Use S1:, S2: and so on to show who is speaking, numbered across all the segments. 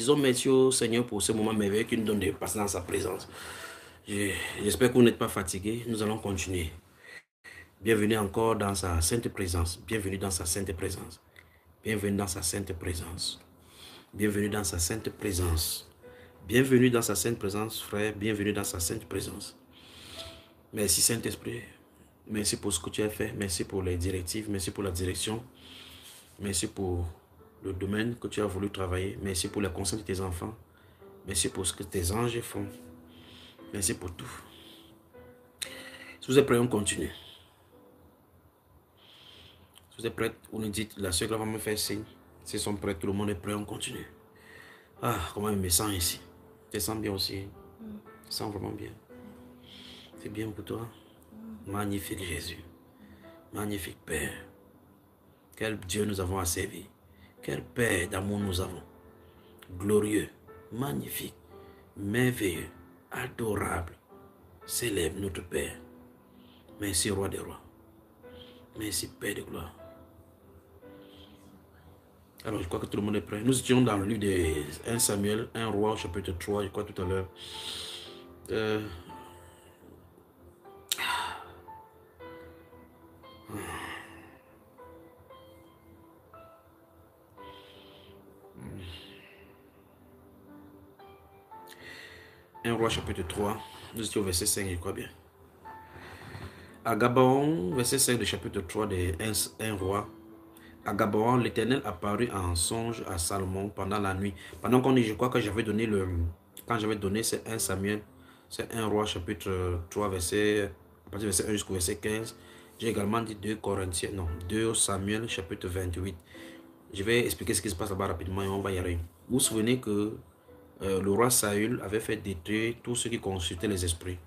S1: Disons merci au Seigneur pour ce moment merveilleux qui nous donne de passer dans sa présence. J'espère que vous n'êtes pas fatigués. Nous allons continuer. Bienvenue encore dans sa sainte présence. Bienvenue dans sa sainte présence. Bienvenue dans sa sainte présence. Bienvenue dans sa sainte présence. Bienvenue dans sa sainte présence, frère. Bienvenue dans sa sainte présence. Merci Saint-Esprit. Merci pour ce que tu as fait. Merci pour les directives. Merci pour la direction. Merci pour le domaine que tu as voulu travailler. Merci pour les conseils de tes enfants. Merci pour ce que tes anges font. Merci pour tout. Si vous êtes prêts, on continue. Si vous êtes prêts, vous nous dites, la soeur va me faire signe. S'ils sont prêts, tout le monde est prêt, on continue. Ah, comment je me sens ici. Tu te sens bien aussi. Tu te sens vraiment bien. C'est bien pour toi. Magnifique Jésus. Magnifique Père. Quel Dieu nous avons à servir. Quel Père d'amour nous avons. Glorieux, magnifique, merveilleux, adorable. Célèbre notre Père. Merci Roi des Rois. Merci Père de gloire. Alors je crois que tout le monde est prêt. Nous étions dans le livre de 1 Samuel, 1 Roi, chapitre 3, je crois tout à l'heure. 1 Roi chapitre 3, nous étions au verset 5, je crois bien. À Gabaon, verset 5 du chapitre 3 de 1 Roi. À Gabaon, l'Éternel apparut en songe à Salomon pendant la nuit. Pendant qu'on dit, je crois que j'avais donné quand j'avais donné c'est 1 Samuel, c'est 1 Roi chapitre 3, verset, à partir du verset 1 jusqu'au verset 15. J'ai également dit 2 Samuel chapitre 28. Je vais expliquer ce qui se passe là-bas rapidement et on va y arriver. Vous vous souvenez que le roi Saül avait fait détruire tous ceux qui consultaient les esprits.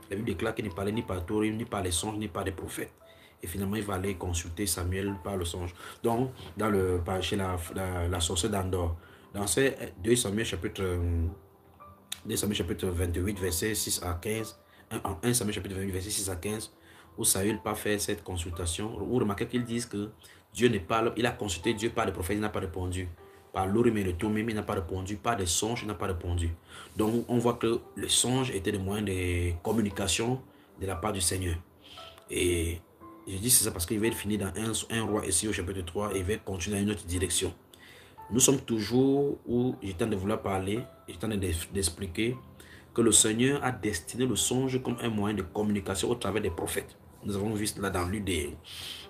S1: La Bible déclare qu'il ne parlait ni par Torim, ni par les songes, ni par les prophètes. Et finalement, il va aller consulter Samuel par le songe. Donc, chez la sorcière d'Andor. Dans ces 2 Samuel chapitre 28, verset 6 à 15, 1 Samuel chapitre 28, verset 6 à 15, où Saül pas fait cette consultation, vous remarquez qu'ils disent que Dieu ne parle, il a consulté Dieu par les prophètes, il n'a pas répondu. Par l'Urim et le Thummim, il n'a pas répondu. Par des songes, il n'a pas répondu. Donc, on voit que le songe était le moyen de communication de la part du Seigneur. Et je dis c'est ça parce qu'il va finir dans un roi ici au chapitre 3 et il va continuer dans une autre direction. Nous sommes toujours où j'étais en train de vouloir parler, j'étais en train d'expliquer que le Seigneur a destiné le songe comme un moyen de communication au travers des prophètes. Nous avons vu cela dans le livre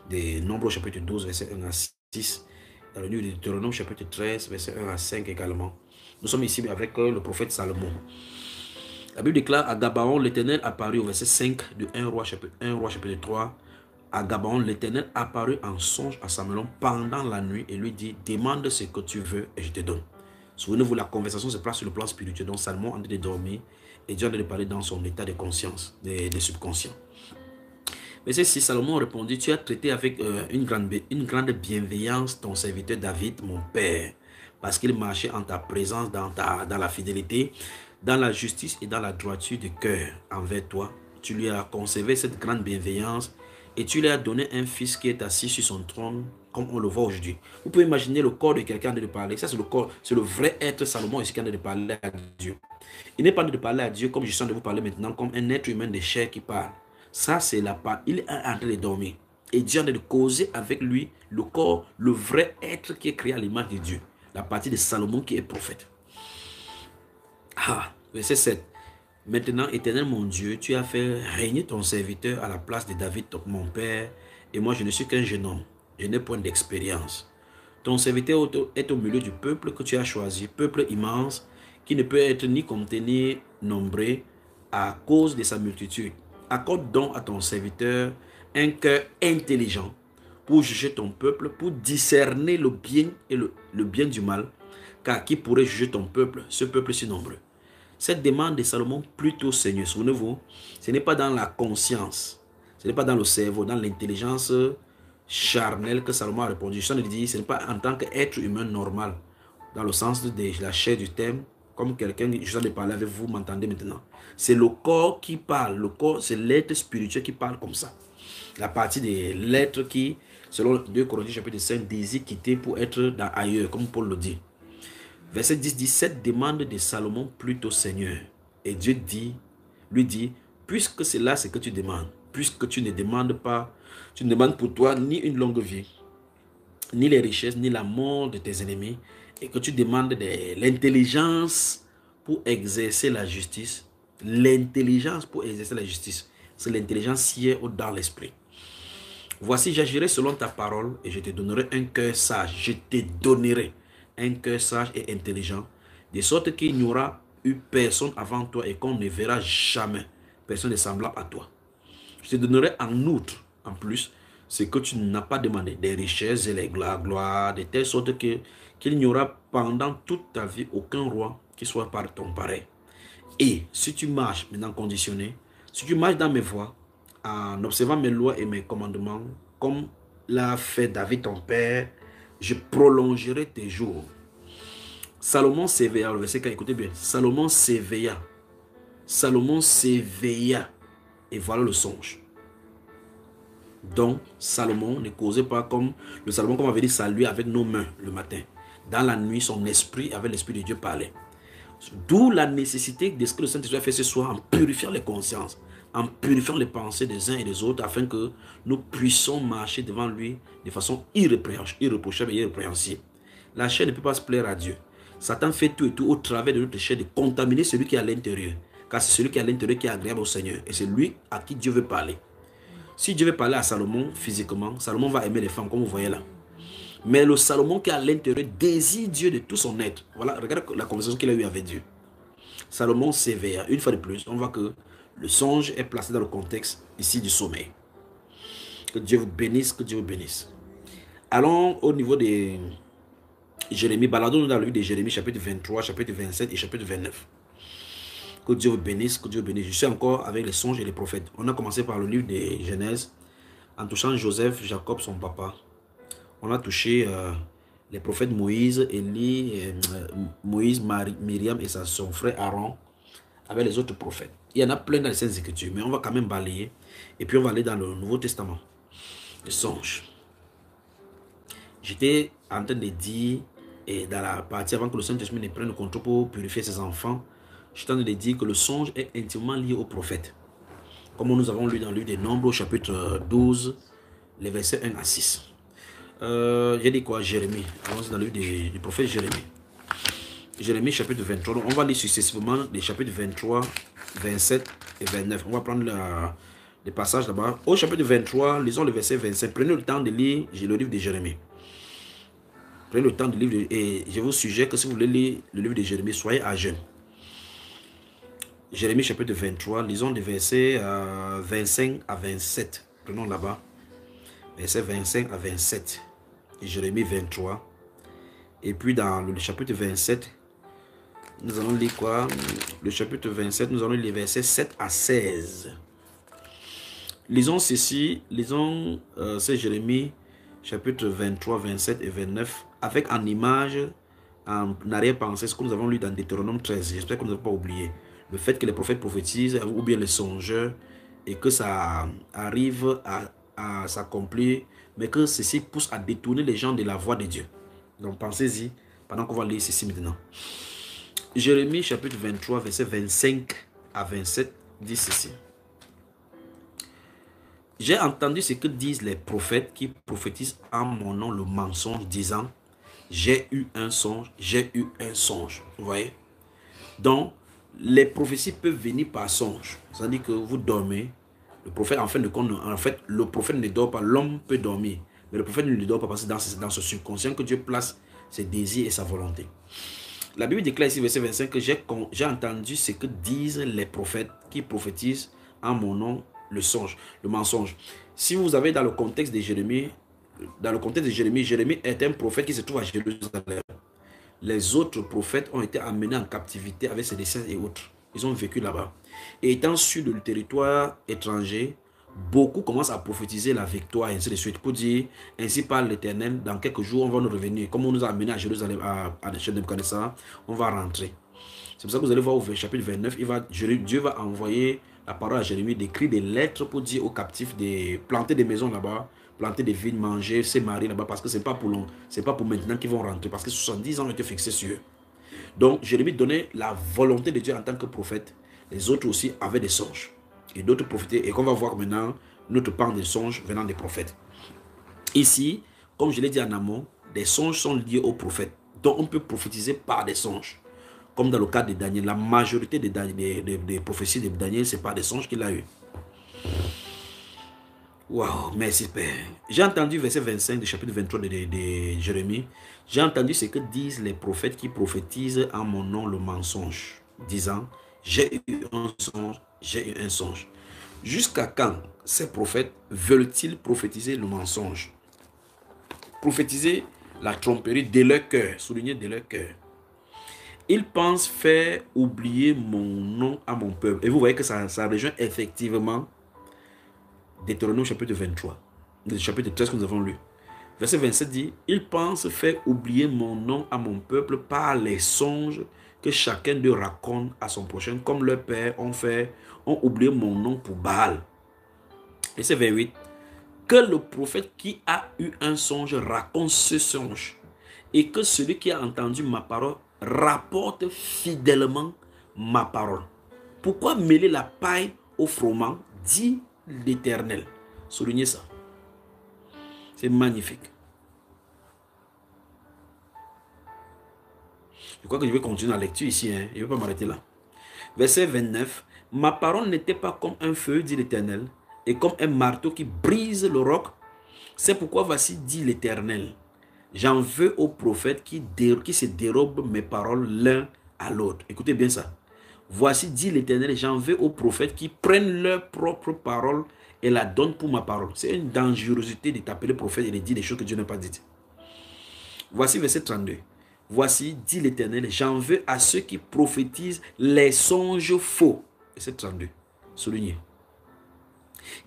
S1: des Nombres au chapitre 12, verset 1 à 6. Dans le livre de Deutéronome chapitre 13, verset 1 à 5 également. Nous sommes ici avec le prophète Salomon. La Bible déclare à Gabaon, l'Éternel apparut au verset 5 de 1 Roi chapitre 3. À Gabaon, l'Éternel apparut en songe à Salomon pendant la nuit et lui dit, demande ce que tu veux et je te donne. Souvenez-vous, la conversation se place sur le plan spirituel. Donc Salomon en train de dormir et Dieu en train de parler dans son état de conscience, de subconscient. Verset 6, Salomon répondit, tu as traité avec une grande bienveillance ton serviteur David, mon père, parce qu'il marchait en ta présence dans la fidélité, dans la justice et dans la droiture de cœur envers toi. Tu lui as conservé cette grande bienveillance et tu lui as donné un fils qui est assis sur son trône, comme on le voit aujourd'hui. Vous pouvez imaginer le corps de quelqu'un de parler. Ça, c'est le corps, c'est le vrai être Salomon ici qui est en train de parler à Dieu. Il n'est pas en train de parler à Dieu comme je suis en train de vous parler maintenant, comme un être humain de chair qui parle. Ça, c'est la part. Il est en train de dormir. Et Dieu est en train de causer avec lui, le corps, le vrai être qui est créé à l'image de Dieu. La partie de Salomon qui est prophète. Ah, verset 7. Maintenant, Éternel mon Dieu, tu as fait régner ton serviteur à la place de David, mon père, et moi je ne suis qu'un jeune homme. Je n'ai point d'expérience. Ton serviteur est au milieu du peuple que tu as choisi, peuple immense, qui ne peut être ni compté ni nombré à cause de sa multitude. Accorde donc à ton serviteur un cœur intelligent pour juger ton peuple, pour discerner le bien et le bien du mal, car qui pourrait juger ton peuple, ce peuple si nombreux? Cette demande de Salomon plutôt Seigneur, souvenez-vous, ce n'est pas dans la conscience, ce n'est pas dans le cerveau, dans l'intelligence charnelle que Salomon a répondu. Je suis en train de dire, ce n'est pas en tant qu'être humain normal, dans le sens de la chair du thème, comme quelqu'un, je suis en train de parler avec vous, m'entendez maintenant. C'est le corps qui parle, le corps, c'est l'être spirituel qui parle comme ça. La partie de l'être qui, selon 2 Corinthiens chapitre 5, désire quitter pour être dans ailleurs, comme Paul le dit. Verset 10 dit, cette demande de Salomon plût au Seigneur. Et Dieu lui dit, puisque c'est là ce que tu demandes, puisque tu ne demandes pas, tu ne demandes pour toi ni une longue vie, ni les richesses, ni la mort de tes ennemis, et que tu demandes de l'intelligence pour exercer la justice. L'intelligence pour exercer la justice, c'est l'intelligence qui est dans l'esprit. Voici, j'agirai selon ta parole et je te donnerai un cœur sage. Je te donnerai un cœur sage et intelligent, de sorte qu'il n'y aura eu personne avant toi et qu'on ne verra jamais personne de semblable à toi. Je te donnerai en outre, en plus, ce que tu n'as pas demandé, des richesses et la gloire, de telle sorte qu'il n'y aura pendant toute ta vie aucun roi qui soit par ton pareil. Et si tu marches, maintenant conditionné, si tu marches dans mes voies, en observant mes lois et mes commandements, comme l'a fait David ton père, je prolongerai tes jours. Salomon s'éveilla, le verset 4, écoutez bien, Salomon s'éveilla. Salomon s'éveilla. Et voilà le songe. Donc, Salomon ne causait pas comme le Salomon qu'on avait dit saluer avec nos mains le matin. Dans la nuit, son esprit, avec l'esprit de Dieu, parlait. D'où la nécessité de ce que le Saint-Esprit a fait ce soir en purifiant les consciences, en purifiant les pensées des uns et des autres, afin que nous puissions marcher devant lui de façon irréprochable et irrépréhensible. La chair ne peut pas se plaire à Dieu. Satan fait tout et tout au travers de notre chair de contaminer celui qui est à l'intérieur. Car c'est celui qui est à l'intérieur qui est agréable au Seigneur. Et c'est lui à qui Dieu veut parler. Si Dieu veut parler à Salomon physiquement, Salomon va aimer les femmes comme vous voyez là. Mais le Salomon qui est à l'intérieur désire Dieu de tout son être. Voilà, regarde la conversation qu'il a eue avec Dieu. Salomon s'éveilla. Une fois de plus, on voit que le songe est placé dans le contexte ici du sommeil. Que Dieu vous bénisse, que Dieu vous bénisse. Allons au niveau de Jérémie. Baladons dans le livre de Jérémie, chapitre 23, chapitre 27 et chapitre 29. Que Dieu vous bénisse, que Dieu vous bénisse. Je suis encore avec les songes et les prophètes. On a commencé par le livre de Genèse, en touchant Joseph, Jacob, son papa. On a touché les prophètes Moïse, Élie, Moïse, Myriam et son frère Aaron, avec les autres prophètes. Il y en a plein dans les Saintes Écritures, mais on va quand même balayer. Et puis on va aller dans le Nouveau Testament, les songes. J'étais en train de dire, et dans la partie avant que le Saint-Esprit ne prenne le contrôle pour purifier ses enfants, j'étais en train de dire que le songe est intimement lié au prophète. Comme nous avons lu dans le livre des Nombres, chapitre 12, les versets 1 à 6. J'ai dit quoi? Jérémie. Allons-y dans le livre du prophète Jérémie. Jérémie chapitre 23. Donc on va lire successivement les chapitres 23, 27 et 29. On va prendre les passages là-bas. Au chapitre 23, lisons le verset 25. Prenez le temps de lire le livre de Jérémie. Prenez le temps de lire. Et je vous suggère que si vous voulez lire le livre de Jérémie, soyez à jeûne. Jérémie chapitre 23, lisons les versets 25 à 27. Prenons là-bas. Versets 25 à 27. Jérémie 23. Et puis dans le chapitre 27, nous allons lire quoi? Le chapitre 27, nous allons lire les versets 7 à 16. Lisons ceci, lisons c'est Jérémie chapitre 23, 27 et 29, avec en image, en arrière-pensée, ce que nous avons lu dans Deutéronome 13. J'espère que nous n'avons pas oublié. Le fait que les prophètes prophétisent, ou bien les songeurs, et que ça arrive à s'accomplir, mais que ceci pousse à détourner les gens de la voie de Dieu. Donc pensez-y, pendant qu'on va lire ceci maintenant. Jérémie chapitre 23, verset 25 à 27, dit ceci. J'ai entendu ce que disent les prophètes qui prophétisent en mon nom le mensonge, disant, j'ai eu un songe, j'ai eu un songe. Vous voyez? Donc, les prophéties peuvent venir par songe. C'est-à-dire que vous dormez, le prophète, en fait, le prophète ne dort pas, l'homme peut dormir. Mais le prophète ne dort pas parce que c'est dans ce subconscient que Dieu place ses désirs et sa volonté. La Bible déclare ici, verset 25, que j'ai entendu ce que disent les prophètes qui prophétisent en mon nom le songe, le mensonge. Si vous avez dans le contexte de Jérémie, Jérémie est un prophète qui se trouve à Jérusalem. Les autres prophètes ont été amenés en captivité avec ses descendants et autres. Ils ont vécu là-bas. Et étant sur le territoire étranger, beaucoup commencent à prophétiser la victoire, et ainsi de suite, pour dire, ainsi parle l'Éternel, dans quelques jours, on va nous revenir. Comme on nous a amenés à Jérusalem, à Nebuchadnezzar, on va rentrer. C'est pour ça que vous allez voir au chapitre 29, Dieu va envoyer la parole à Jérémie, d'écrire des lettres pour dire aux captifs de planter des maisons là-bas, planter des vignes, manger, se marier là-bas, parce que ce n'est pas pour long, c'est pas pour maintenant qu'ils vont rentrer, parce que 70 ans ont été fixés sur eux. Donc, Jérémie donnait la volonté de Dieu en tant que prophète. Les autres aussi avaient des songes. Et d'autres prophétaient. Et qu'on va voir maintenant notre part des songes venant des prophètes. Ici, comme je l'ai dit en amont, des songes sont liés aux prophètes. Donc, on peut prophétiser par des songes. Comme dans le cas de Daniel. La majorité des prophéties de Daniel, c'est par des songes qu'il a eu. Waouh, merci Père. J'ai entendu verset 25 du chapitre 23 de Jérémie. J'ai entendu ce que disent les prophètes qui prophétisent en mon nom le mensonge, disant, j'ai eu un songe, j'ai eu un songe. Jusqu'à quand ces prophètes veulent-ils prophétiser le mensonge? Prophétiser la tromperie de leur cœur, souligner de leur cœur. Ils pensent faire oublier mon nom à mon peuple. Et vous voyez que ça rejoint effectivement Deutéronome chapitre 23, le chapitre 13 que nous avons lu. Verset 27 dit, ils pensent faire oublier mon nom à mon peuple par les songes que chacun d'eux raconte à son prochain, comme leurs pères ont oublié mon nom pour Baal. Verset 28, que le prophète qui a eu un songe raconte ce songe, et que celui qui a entendu ma parole rapporte fidèlement ma parole. Pourquoi mêler la paille au froment, dit l'Éternel. Soulignez ça. C'est magnifique. Je crois que je vais continuer la lecture ici. Je ne vais pas m'arrêter là. Verset 29. Ma parole n'était pas comme un feu, dit l'Éternel, et comme un marteau qui brise le roc. C'est pourquoi voici, dit l'Éternel, j'en veux aux prophètes qui se dérobent mes paroles l'un à l'autre. Écoutez bien ça. Voici, dit l'Éternel, j'en veux aux prophètes qui prennent leur propre parole et la donnent pour ma parole. C'est une dangerosité de t'appeler prophète et de dire des choses que Dieu n'a pas dites. Voici verset 32. Voici, dit l'Éternel, j'en veux à ceux qui prophétisent les songes faux. Verset 32. Soulignez.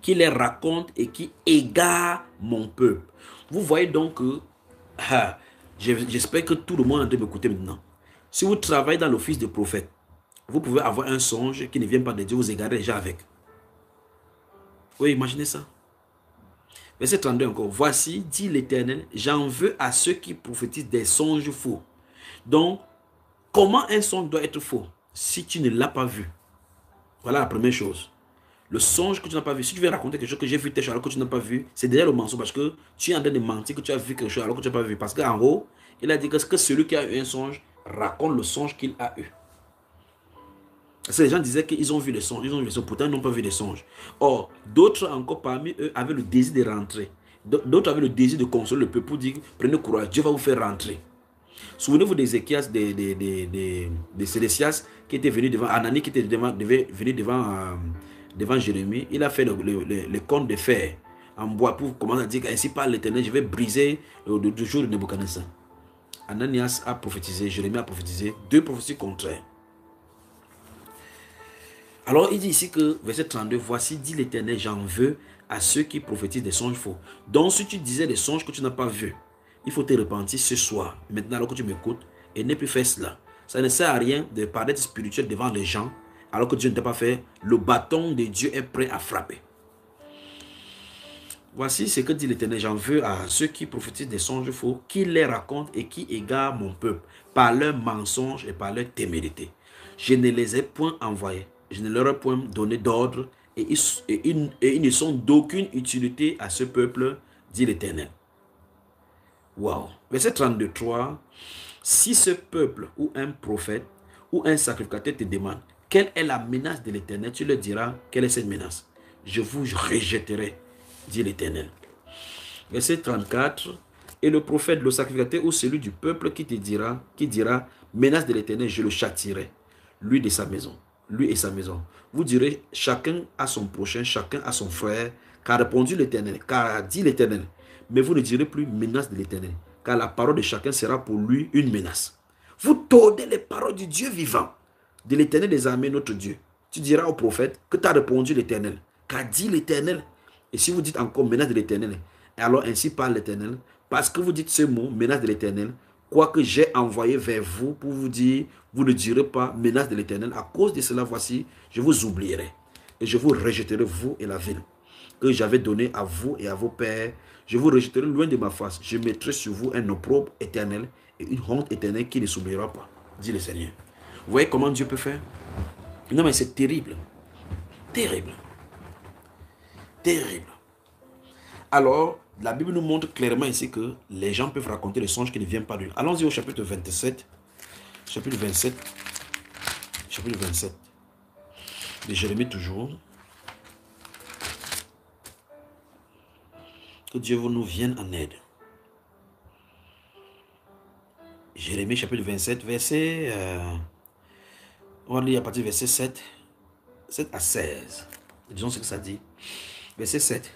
S1: Qui les racontent et qui égarent mon peuple. Vous voyez donc que, j'espère que tout le monde est en train de m'écouter maintenant. Si vous travaillez dans l'office de prophète, vous pouvez avoir un songe qui ne vient pas de Dieu, vous égarez déjà avec. Oui, imaginez ça. Verset 32 encore. Voici, dit l'Éternel, j'en veux à ceux qui prophétisent des songes faux. Donc, comment un songe doit être faux si tu ne l'as pas vu? Voilà la première chose. Le songe que tu n'as pas vu, si tu veux raconter quelque chose que j'ai vu tes choses alors que tu n'as pas vu, c'est déjà le mensonge parce que tu es en train de mentir que tu as vu quelque chose alors que tu n'as pas vu. Parce qu'en haut, il a dit que celui qui a eu un songe raconte le songe qu'il a eu. Parce que les gens disaient qu'ils ont vu les songes, pourtant ils n'ont pas vu les songes. Or, d'autres encore parmi eux avaient le désir de rentrer. D'autres avaient le désir de consoler le peuple pour dire, prenez courage, Dieu va vous faire rentrer. Souvenez-vous d'Ézéchias, de Sédécias qui était venu devant, Anani qui était venu devant Jérémie. Il a fait le conte de fer en bois pour commencer à dire, ainsi parle l'Éternel, je vais briser le jour de Nebuchadnezzar. Ananias a prophétisé, Jérémie a prophétisé, deux prophéties contraires. Alors il dit ici que, verset 32, voici, dit l'Éternel, j'en veux à ceux qui prophétisent des songes faux. Donc si tu disais des songes que tu n'as pas vus, il faut te repentir ce soir, maintenant alors que tu m'écoutes, et ne plus faire cela. Ça ne sert à rien de paraître spirituel devant les gens, alors que Dieu ne t'a pas fait. Le bâton de Dieu est prêt à frapper. Voici ce que dit l'Éternel, j'en veux à ceux qui prophétisent des songes faux, qui les racontent et qui égarent mon peuple, par leurs mensonges et par leur témérité. Je ne les ai point envoyés. Je ne leur ai point donné d'ordre et ils ne sont d'aucune utilité à ce peuple, dit l'Éternel. Wow. Verset 33. Si ce peuple ou un prophète ou un sacrificateur te demande quelle est la menace de l'Éternel, tu leur diras quelle est cette menace. Je vous rejetterai, dit l'Éternel. Verset 34. Et le prophète, le sacrificateur ou celui du peuple qui dira menace de l'Éternel, je le châtierai, lui de sa maison. Lui et sa maison. Vous direz, chacun à son prochain, chacun à son frère, car répondu l'Éternel, car dit l'Éternel. Mais vous ne direz plus menace de l'Éternel, car la parole de chacun sera pour lui une menace. Vous tordez les paroles du Dieu vivant, de l'Éternel des armées, notre Dieu. Tu diras au prophète que tu as répondu l'Éternel, car dit l'Éternel. Et si vous dites encore menace de l'Éternel, alors ainsi parle l'Éternel, parce que vous dites ce mot, menace de l'Éternel, quoique j'ai envoyé vers vous pour vous dire, vous ne direz pas menace de l'Éternel. À cause de cela, voici, je vous oublierai. Et je vous rejetterai, vous et la ville que j'avais donnée à vous et à vos pères. Je vous rejetterai loin de ma face. Je mettrai sur vous un opprobre éternel et une honte éternelle qui ne s'oubliera pas. dit le Seigneur. Vous voyez comment Dieu peut faire? Non, mais c'est terrible. Terrible. Terrible. Alors, la Bible nous montre clairement ici que les gens peuvent raconter les songes qui ne viennent pas de Dieu. Allons-y au chapitre 27. Chapitre 27. Chapitre 27. De Jérémie toujours. Que Dieu nous vienne en aide. Jérémie chapitre 27, verset... on va lire à partir du verset 7. 7 à 16. Disons ce que ça dit. Verset 7.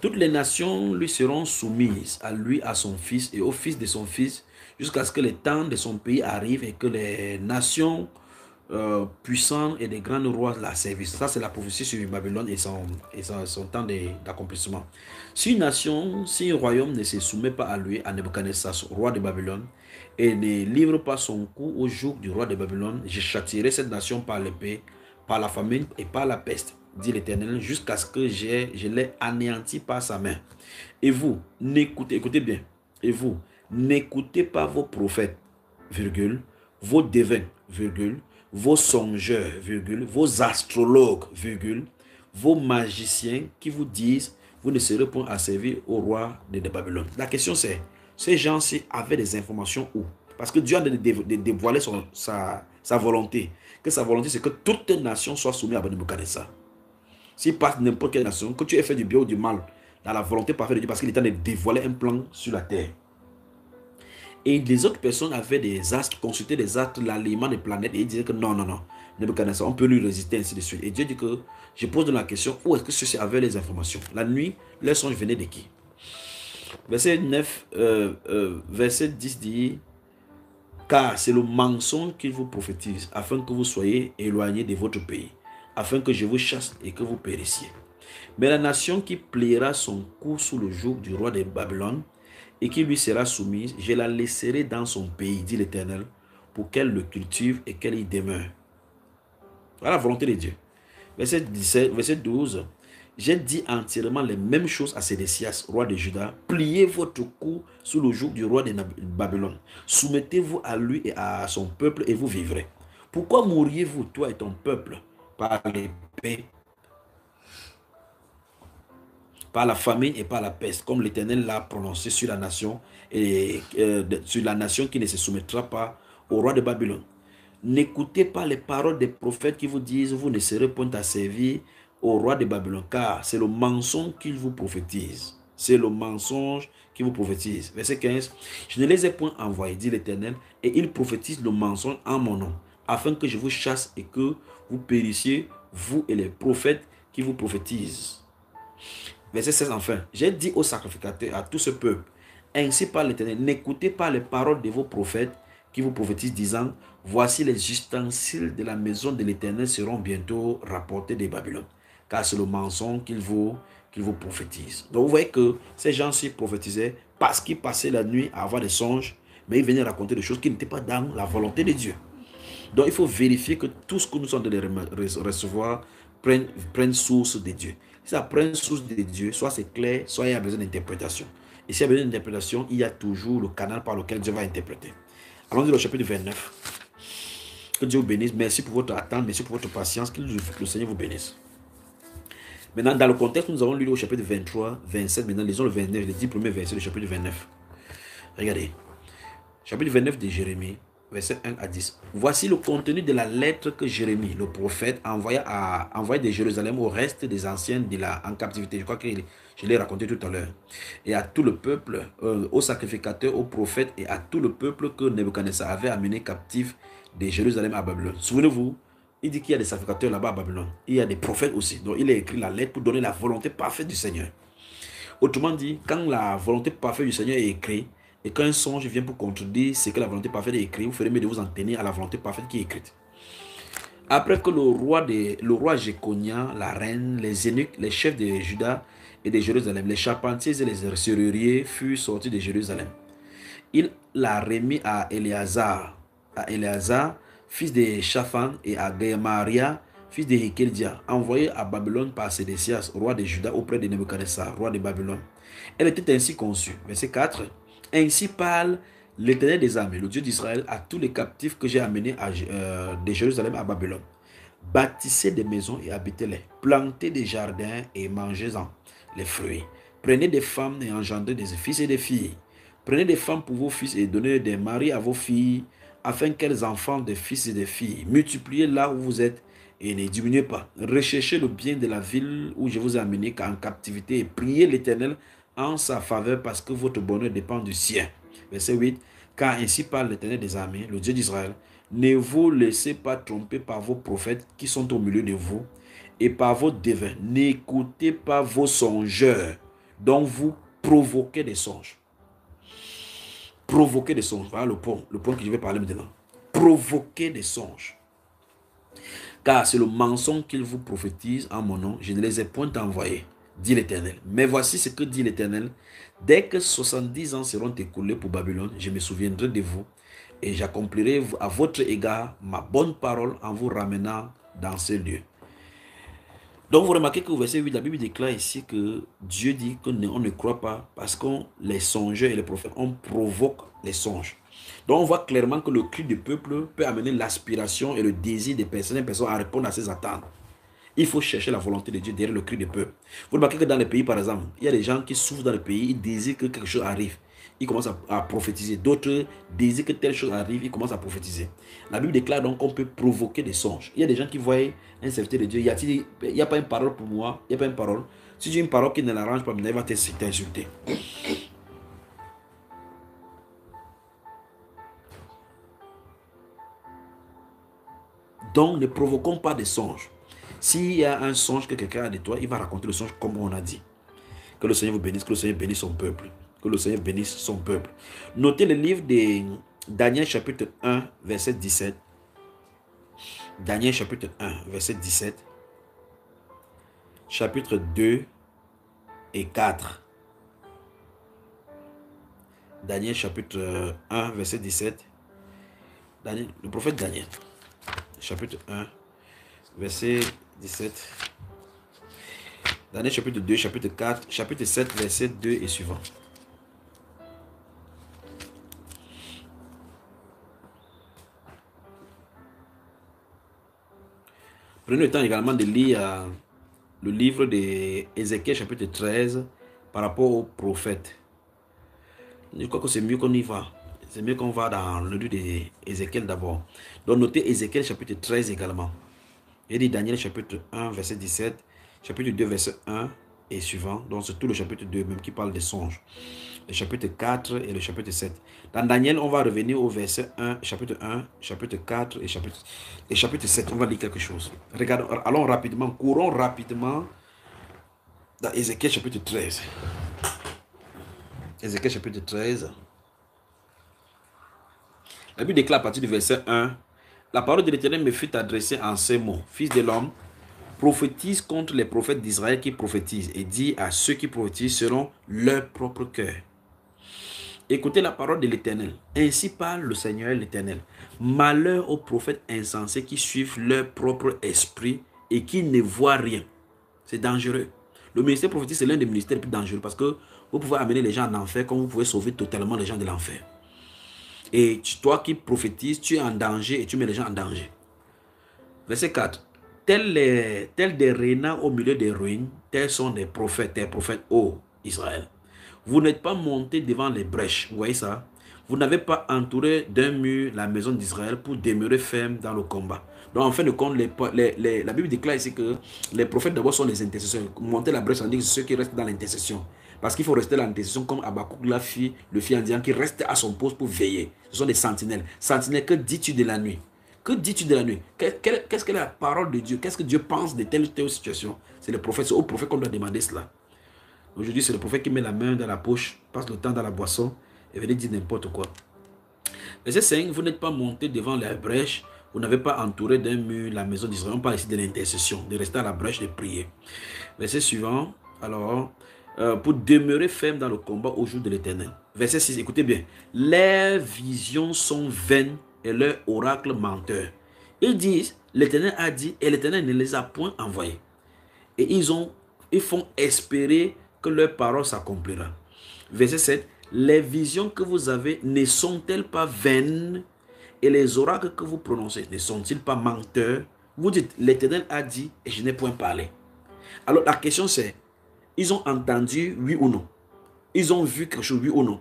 S1: Toutes les nations lui seront soumises, à lui, à son fils et au fils de son fils, jusqu'à ce que le temps de son pays arrive et que les nations puissantes et des grands rois la servissent. Ça, c'est la prophétie sur Babylone et son temps d'accomplissement. Si une nation, si un royaume ne se soumet pas à lui, à Nebuchadnezzar, roi de Babylone, et ne livre pas son coup au joug du roi de Babylone, je châtierai cette nation par l'épée, par la famine et par la peste, dit l'Éternel, jusqu'à ce que je l'ai anéanti par sa main. Et vous, écoutez bien, et vous, n'écoutez pas vos prophètes, virgule, vos devins, virgule, vos songeurs, virgule, vos astrologues, virgule, vos magiciens qui vous disent, vous ne serez point asservis au roi de Babylone. La question c'est, ces gens-ci avaient des informations où? Parce que Dieu a dévoilé sa volonté. Que sa volonté, c'est que toute nation soit soumise à Nebuchadnezzar. S'il passe n'importe quelle nation, que tu aies fait du bien ou du mal, dans la volonté parfaite de Dieu, parce qu'il est en train de dévoiler un plan sur la terre. Et les autres personnes avaient des astres, consulté des astres, l'alignement des planètes, et ils disaient que non, Nebuchadnezzar, on peut lui résister, ainsi de suite. Et Dieu dit que, je pose donc la question, où est-ce que ceux-ci avaient les informations? La nuit, les songes venaient de qui? Verset 9, verset 10 dit, car c'est le mensonge qu'il vous prophétise, afin que vous soyez éloignés de votre pays, afin que je vous chasse et que vous périssiez. Mais la nation qui pliera son cou sous le joug du roi de Babylone, et qui lui sera soumise, je la laisserai dans son pays, dit l'Éternel, pour qu'elle le cultive et qu'elle y demeure. Voilà la volonté de Dieu. Verset 17, verset 12. J'ai dit entièrement les mêmes choses à Sédécias, roi de Juda. Pliez votre cou sous le joug du roi de Babylone. Soumettez-vous à lui et à son peuple et vous vivrez. Pourquoi mourriez-vous, toi et ton peuple, par l'épée, par la famine et par la peste, comme l'Éternel l'a prononcé sur la nation et sur la nation qui ne se soumettra pas au roi de Babylone? N'écoutez pas les paroles des prophètes qui vous disent, vous ne serez point asservis au roi de Babylone, car c'est le mensonge qu'il vous prophétise. C'est le mensonge qui vous prophétise. Verset 15. Je ne les ai point envoyés, dit l'Éternel, et ils prophétisent le mensonge en mon nom, afin que je vous chasse et que vous périssiez, vous et les prophètes qui vous prophétisent. Verset 16 enfin. J'ai dit aux sacrificateurs, à tout ce peuple, ainsi parle l'Éternel, n'écoutez pas les paroles de vos prophètes qui vous prophétisent, disant, voici les ustensiles de la maison de l'Éternel seront bientôt rapportés de Babylone. Car c'est le mensonge qu'il vous prophétise. Donc vous voyez que ces gens-ci prophétisaient parce qu'ils passaient la nuit à avoir des songes, mais ils venaient raconter des choses qui n'étaient pas dans la volonté de Dieu. Donc il faut vérifier que tout ce que nous sommes en train de recevoir prenne source de Dieu. Si ça prend source de Dieu, soit c'est clair, soit il y a besoin d'interprétation. Et s'il y a besoin d'interprétation, il y a toujours le canal par lequel Dieu va interpréter. Allons-y au chapitre 29. Que Dieu vous bénisse. Merci pour votre attente, merci pour votre patience. Que le Seigneur vous bénisse. Maintenant, dans le contexte, nous avons lu au chapitre 23, 27. Maintenant, lisons le 29, les 10 premiers versets du chapitre 29. Regardez. Chapitre 29 de Jérémie, verset 1 à 10. Voici le contenu de la lettre que Jérémie, le prophète, envoya de Jérusalem au reste des anciens en captivité. Je crois que je l'ai raconté tout à l'heure. Et à tout le peuple, aux sacrificateurs, aux prophètes et à tout le peuple que Nebuchadnezzar avait amené captif de Jérusalem à Babylone. Souvenez-vous, il dit qu'il y a des sacrificateurs là-bas à Babylone. Il y a des prophètes aussi. Donc il a écrit la lettre pour donner la volonté parfaite du Seigneur. Autrement dit, quand la volonté parfaite du Seigneur est écrite, et quand un songe vient pour contredire ce que la volonté parfaite est écrite, vous ferez mieux de vous en tenir à la volonté parfaite qui est écrite. Après que le roi Jéconia, la reine, les eunuques, les chefs de Juda et de Jérusalem, les charpentiers et les serruriers furent sortis de Jérusalem, il l'a remis à Éléazar, fils de Shaphan, et à Gemaria, fils de Hilkiah, envoyé à Babylone par Sédécias, roi de Juda, auprès de Nebuchadnezzar, roi de Babylone. Elle était ainsi conçue. Verset 4. Ainsi parle l'Éternel des armées, le Dieu d'Israël, à tous les captifs que j'ai amenés de Jérusalem à Babylone. Bâtissez des maisons et habitez-les. Plantez des jardins et mangez-en les fruits. Prenez des femmes et engendrez des fils et des filles. Prenez des femmes pour vos fils et donnez des maris à vos filles, afin qu'elles enfantent des fils et des filles. Multipliez là où vous êtes et ne diminuez pas. Recherchez le bien de la ville où je vous ai amené en captivité et priez l'Éternel en sa faveur parce que votre bonheur dépend du sien. Verset 8. Car ainsi parle l'Éternel des armées, le Dieu d'Israël. Ne vous laissez pas tromper par vos prophètes qui sont au milieu de vous et par vos devins. N'écoutez pas vos songeurs dont vous provoquez des songes. Provoquer des songes. Voilà le point que je vais parler maintenant. Provoquer des songes. Car c'est le mensonge qu'ils vous prophétisent en mon nom. Je ne les ai point envoyés, dit l'Éternel. Mais voici ce que dit l'Éternel. Dès que 70 ans seront écoulés pour Babylone, je me souviendrai de vous et j'accomplirai à votre égard ma bonne parole en vous ramenant dans ces lieux. Donc vous remarquez qu'au verset 8, la Bible déclare ici que Dieu dit qu'on ne croit pas parce que les songeurs et les prophètes, on provoque les songes. Donc on voit clairement que le cri du peuple peut amener l'aspiration et le désir des personnes à répondre à ces attentes. Il faut chercher la volonté de Dieu derrière le cri du peuple. Vous remarquez que dans les pays, par exemple, il y a des gens qui souffrent dans le pays, ils désirent que quelque chose arrive. Ils commencent à prophétiser. D'autres désirent que telle chose arrive, ils commencent à prophétiser. La Bible déclare donc qu'on peut provoquer des songes. Il y a des gens qui voient un serviteur de Dieu. Il n'y a pas une parole pour moi, il n'y a pas une parole. Si tu as une parole qui ne l'arrange pas, il va t'insulter. Donc ne provoquons pas des songes. S'il y a un songe que quelqu'un a de toi, il va raconter le songe comme on a dit. Que le Seigneur vous bénisse, que le Seigneur bénisse son peuple. Que le Seigneur bénisse son peuple. Notez le livre de Daniel chapitre 1, verset 17. Daniel chapitre 1, verset 17. Chapitre 2 et 4. Daniel chapitre 1, verset 17. Daniel, le prophète Daniel, chapitre 1, verset 17. Daniel chapitre 2, chapitre 4, chapitre 7, verset 2 et suivant. Prenez le temps également de lire le livre d'Ézéchiel chapitre 13 par rapport aux prophètes. Je crois que c'est mieux qu'on y va. C'est mieux qu'on va dans le livre d'Ézéchiel d'abord. Donc notez Ézéchiel chapitre 13 également. Il dit Daniel chapitre 1 verset 17, chapitre 2 verset 1 et suivant. Donc c'est tout le chapitre 2 même qui parle des songes. Le chapitre 4 et le chapitre 7. Dans Daniel, on va revenir au verset 1, chapitre 1, chapitre 4 et chapitre 7. On va lire quelque chose. Regardons, allons rapidement, courons rapidement dans Ézéchiel chapitre 13. Ézéchiel chapitre 13. La Bible déclare à partir du verset 1. La parole de l'Éternel me fut adressée en ces mots. Fils de l'homme, prophétise contre les prophètes d'Israël qui prophétisent et dis à ceux qui prophétisent selon leur propre cœur. Écoutez la parole de l'Éternel. Ainsi parle le Seigneur l'Éternel. Malheur aux prophètes insensés qui suivent leur propre esprit et qui ne voient rien. C'est dangereux. Le ministère prophétique, c'est l'un des ministères les plus dangereux parce que vous pouvez amener les gens en enfer comme vous pouvez sauver totalement les gens de l'enfer. Et toi qui prophétises, tu es en danger et tu mets les gens en danger. Verset 4. Tels des renards au milieu des ruines, tels sont des prophètes, ô Israël. Vous n'êtes pas montés devant les brèches. Vous voyez ça? Vous n'avez pas entouré d'un mur la maison d'Israël pour demeurer ferme dans le combat. Donc en fin de compte, la Bible déclare ici que les prophètes d'abord sont les intercesseurs. Monter la brèche, on dit que c'est ceux qui restent dans l'intercession. Parce qu'il faut rester dans l'intercession comme Habakkuk le fit en disant qu'il reste à son poste pour veiller. Ce sont des sentinelles. Sentinelles, que dis-tu de la nuit? Que dis-tu de la nuit? Qu'est-ce que la parole de Dieu? Qu'est-ce que Dieu pense de telle ou telle situation? C'est le prophète, c'est au prophète qu'on doit demander cela. Aujourd'hui, c'est le prophète qui met la main dans la poche, passe le temps dans la boisson et venez dire n'importe quoi. Verset 5, vous n'êtes pas monté devant la brèche, vous n'avez pas entouré d'un mur la maison d'Israël. On parle ici de l'intercession, de rester à la brèche, de prier. Verset suivant, alors, pour demeurer ferme dans le combat au jour de l'Éternel. Verset 6, écoutez bien. Leurs visions sont vaines et leurs oracles menteurs. Ils disent, l'Éternel a dit et l'Éternel ne les a point envoyés. Et ils font espérer que leur parole s'accomplira. Verset 7. les visions que vous avez ne sont-elles pas vaines et les oracles que vous prononcez ne sont-ils pas menteurs? Vous dites, l'Éternel a dit et je n'ai point parlé. Alors la question c'est, ils ont entendu oui ou non? Ils ont vu quelque chose oui ou non?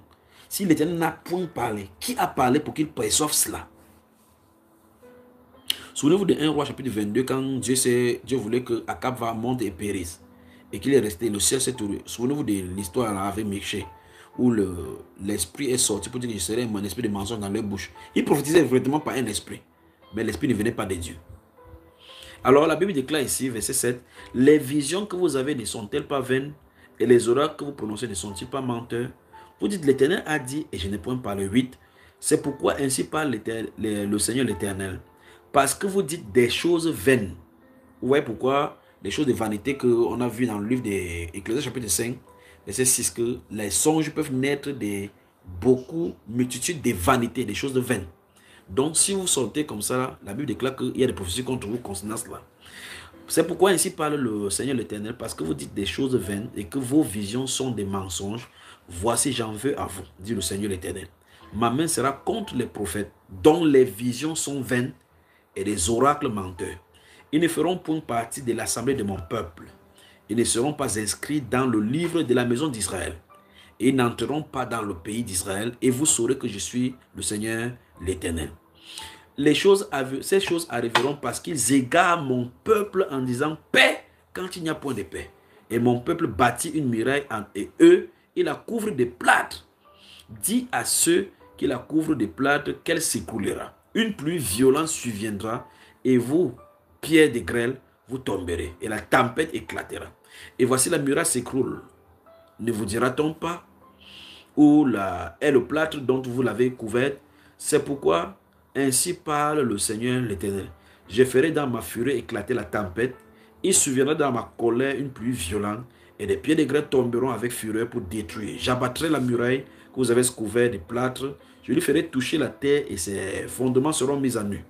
S1: Si l'Éternel n'a point parlé, qui a parlé pour qu'il préserve cela? Souvenez-vous de 1 Roi chapitre 22, quand Dieu voulait que Akab va monter et périsse, et qu'il est resté, le ciel s'est tourné. Souvenez-vous de l'histoire avec Miché, où l'esprit est sorti pour dire que je serai un esprit de mensonge dans leur bouche. Il prophétisait vraiment par un esprit, mais l'esprit ne venait pas de Dieu. Alors la Bible déclare ici, verset 7, les visions que vous avez ne sont-elles pas vaines, et les oracles que vous prononcez ne sont-ils pas menteurs? Vous dites, l'Éternel a dit, et je n'ai point parlé. 8, c'est pourquoi ainsi parle le Seigneur l'Éternel. Parce que vous dites des choses vaines. Vous voyez pourquoi les choses de vanité qu'on a vu dans le livre d'Ecclésiaste chapitre 5, verset 6, que les songes peuvent naître de beaucoup, multitude de vanités, des choses de vaines. Donc si vous sortez comme ça, la Bible déclare qu'il y a des prophéties contre vous concernant cela. C'est pourquoi ainsi parle le Seigneur l'Éternel, parce que vous dites des choses vaines et que vos visions sont des mensonges. Voici, j'en veux à vous, dit le Seigneur l'Éternel. Ma main sera contre les prophètes dont les visions sont vaines et les oracles menteurs. Ils ne feront point partie de l'assemblée de mon peuple. Ils ne seront pas inscrits dans le livre de la maison d'Israël. Ils n'entreront pas dans le pays d'Israël et vous saurez que je suis le Seigneur l'Éternel. Ces choses arriveront parce qu'ils égarent mon peuple en disant paix quand il n'y a point de paix. Et mon peuple bâtit une muraille et eux, ils la couvrent de plâtre. Dis à ceux qui la couvrent de plâtre qu'elle s'écroulera. Une pluie violente surviendra et vous, pierres de grêle, vous tomberez et la tempête éclatera. Et voici la muraille s'écroule. Ne vous dira-t-on pas où est le plâtre dont vous l'avez couvert? C'est pourquoi ainsi parle le Seigneur l'Éternel. Je ferai dans ma fureur éclater la tempête. Il surviendra dans ma colère une pluie violente et des pieds de grêle tomberont avec fureur pour détruire. J'abattrai la muraille que vous avez couverte de plâtre. Je lui ferai toucher la terre et ses fondements seront mis à nu.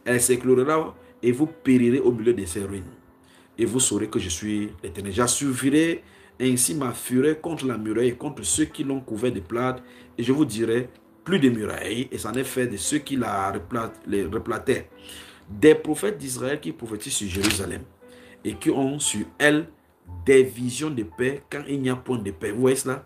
S1: Elle s'écroulera et vous périrez au milieu de ses ruines. Et vous saurez que je suis l'Éternel. J'assouvierai ainsi ma fureur contre la muraille et contre ceux qui l'ont couvert de plâtre. Et je vous dirai, plus de muraille. Et c'en est fait de ceux qui la replataient. Des prophètes d'Israël qui prophétisent sur Jérusalem et qui ont sur elle des visions de paix quand il n'y a point de paix. Vous voyez cela?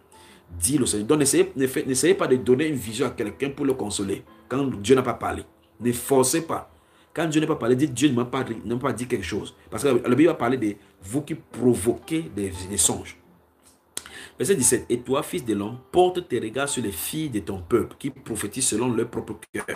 S1: Dit le Seigneur. Donc n'essayez pas de donner une vision à quelqu'un pour le consoler quand Dieu n'a pas parlé. Ne forcez pas. Quand Dieu n'a pas parlé, dites Dieu ne m'a pas dit quelque chose. Parce que la Bible va parler de vous qui provoquez des songes. Verset 17. Et toi, fils de l'homme, porte tes regards sur les filles de ton peuple qui prophétisent selon leur propre cœur.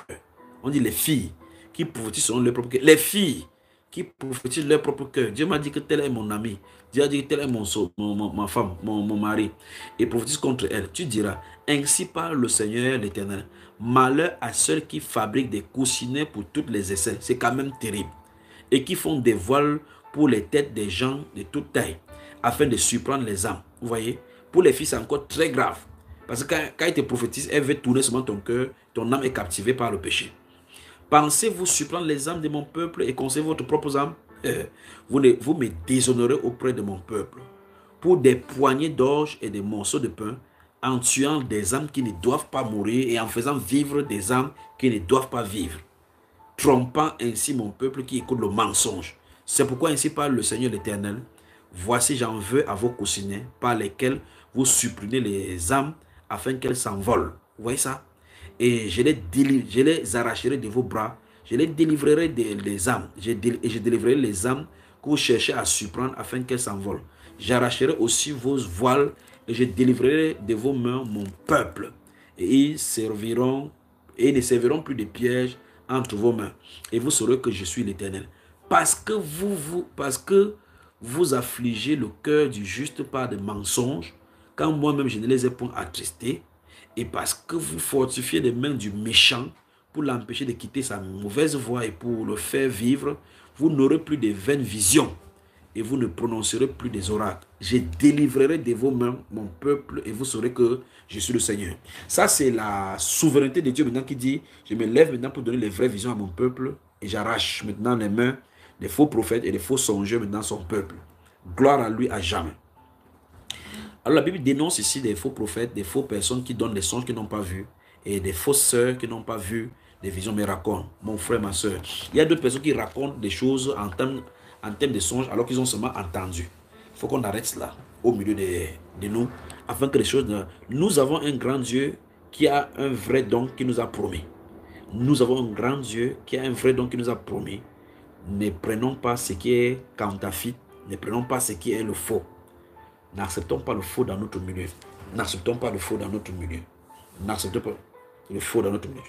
S1: On dit les filles qui prophétisent selon leur propre cœur. Les filles qui prophétisent leur propre cœur. Dieu m'a dit que tel est mon ami. Dieu a dit que tel est ma femme, mon mari. Et prophétise contre elle. Tu diras, ainsi parle le Seigneur l'Éternel. Malheur à ceux qui fabriquent des coussinets pour toutes les essais. C'est quand même terrible. Et qui font des voiles pour les têtes des gens de toute taille, afin de surprendre les âmes. Vous voyez? Pour les filles, c'est encore très grave. Parce que quand il te prophétise, elle veut tourner seulement ton cœur. Ton âme est captivée par le péché. Pensez-vous surprendre les âmes de mon peuple et conserver votre propre âme? Vous me déshonorez auprès de mon peuple. Pour des poignées d'orge et des morceaux de pain, en tuant des âmes qui ne doivent pas mourir et en faisant vivre des âmes qui ne doivent pas vivre, trompant ainsi mon peuple qui écoute le mensonge. C'est pourquoi ainsi parle le Seigneur l'Éternel. Voici, j'en veux à vos coussinets par lesquels vous supprimez les âmes afin qu'elles s'envolent. Vous voyez ça? Et je les arracherai de vos bras. Je les délivrerai des âmes. Et je délivrerai les âmes que vous cherchez à surprendre afin qu'elles s'envolent. J'arracherai aussi vos voiles et je délivrerai de vos mains mon peuple. Et ils ne serviront plus de pièges entre vos mains. Et vous saurez que je suis l'Éternel. Parce que vous affligez le cœur du juste par des mensonges, quand moi-même je ne les ai point attristés, et parce que vous fortifiez les mains du méchant pour l'empêcher de quitter sa mauvaise voie et pour le faire vivre, vous n'aurez plus de vaines visions et vous ne prononcerez plus des oracles. Je délivrerai de vos mains mon peuple et vous saurez que je suis le Seigneur. Ça, c'est la souveraineté de Dieu maintenant qui dit, je me lève maintenant pour donner les vraies visions à mon peuple et j'arrache maintenant les mains des faux prophètes et des faux songeurs maintenant son peuple. Gloire à lui à jamais. Alors la Bible dénonce ici des faux prophètes, des faux personnes qui donnent des songes qu'ils n'ont pas vus, et des fausses sœurs qui n'ont pas vu des visions, mais racontent. Mon frère, ma soeur, il y a d'autres personnes qui racontent des choses en termes de songes alors qu'ils ont seulement entendu. Il faut qu'on arrête cela au milieu de nous, afin que les choses... Nous avons un grand Dieu qui a un vrai don qui nous a promis. Nous avons un grand Dieu qui a un vrai don qui nous a promis. Ne prenons pas ce qui est counterfeit, ne prenons pas ce qui est le faux. N'acceptons pas le faux dans notre milieu. N'acceptons pas le faux dans notre milieu. N'acceptons pas le faux dans notre milieu.